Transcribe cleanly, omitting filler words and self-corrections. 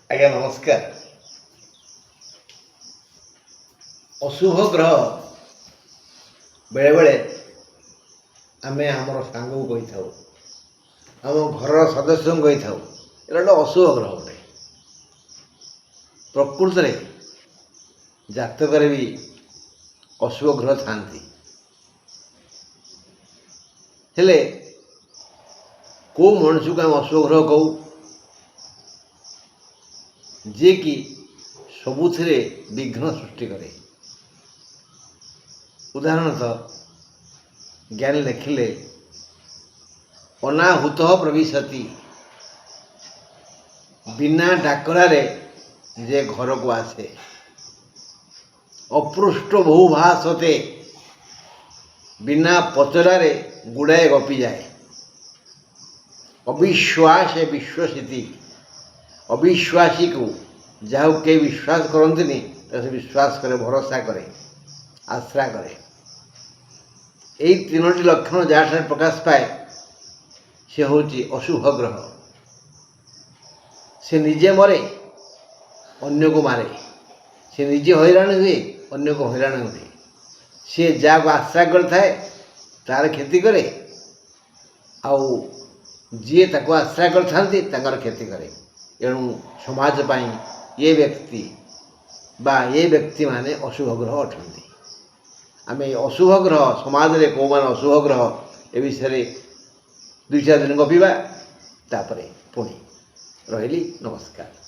ଆଜ୍ଞା ନମସ୍କାର। ଅଶୁଭ ଗ୍ରହ ବେଳେବେଳେ ଆମେ ଆମର ସାଙ୍ଗକୁ କହିଥାଉ, ଆମ ଘରର ସଦସ୍ୟଙ୍କୁ କହିଥାଉ ଏଇଟା ଗୋଟେ ଅଶୁଭ ଗ୍ରହ ଗୋଟେ। ପ୍ରକୃତରେ ଜାତକରେ ବି ଅଶୁଭ ଗ୍ରହ ଥାନ୍ତି, ହେଲେ କେଉଁ ମଣିଷକୁ ଆମେ ଅଶୁଭ ଗ୍ରହ କହୁ? ଯିଏକି ସବୁଥିରେ ବିଘ୍ନ ସୃଷ୍ଟି କରେ। ଉଦାହରଣତଃ ଜ୍ଞାନୀ ଲେଖିଲେ ଅନାହୁତ ପ୍ରବିଶତି, ବିନା ଡାକରାରେ ଯେ ଘରକୁ ଆସେ। ଅପୃଷ୍ଟ ବହୁ ଭାଷତେ, ବିନା ପଚରାରେ ଗୁଡ଼ାଏ ଗପିଯାଏ। ଅବିଶ୍ୱାସେ ବିଶ୍ୱସିତି, ଅବିଶ୍ୱାସୀକୁ ଯାହାକୁ କେହି ବିଶ୍ୱାସ କରନ୍ତିନି ତାକୁ ସେ ବିଶ୍ୱାସ କରେ, ଭରସା କରେ, ଆଶ୍ରା କରେ। ଏହି ତିନୋଟି ଲକ୍ଷଣ ଯାହାଠାରେ ପ୍ରକାଶ ପାଏ ସେ ହେଉଛି ଅଶୁଭ ଗ୍ରହ। ସେ ନିଜେ ମରେ, ଅନ୍ୟକୁ ମାରେ। ସେ ନିଜେ ହଇରାଣ ହୁଏ, ଅନ୍ୟକୁ ହଇରାଣ ହୁଏ। ସେ ଯାହାକୁ ଆଶ୍ରା କରିଥାଏ ତାର କ୍ଷତି କରେ, ଆଉ ଯିଏ ତାକୁ ଆଶ୍ରା କରିଥାନ୍ତି ତାଙ୍କର କ୍ଷତି କରେ। ଏଣୁ ସମାଜ ପାଇଁ ଏ ବ୍ୟକ୍ତି ବା ଏ ବ୍ୟକ୍ତିମାନେ ଅଶୁଭ ଗ୍ରହ ଅଟନ୍ତି। ଆମେ ଏ ଅଶୁଭ ଗ୍ରହ ସମାଜରେ କେଉଁମାନେ ଅଶୁଭ ଗ୍ରହ ଏ ବିଷୟରେ 2-4 ଦିନ ଗପିବା, ତାପରେ ପୁଣି ରହିଲି। ନମସ୍କାର।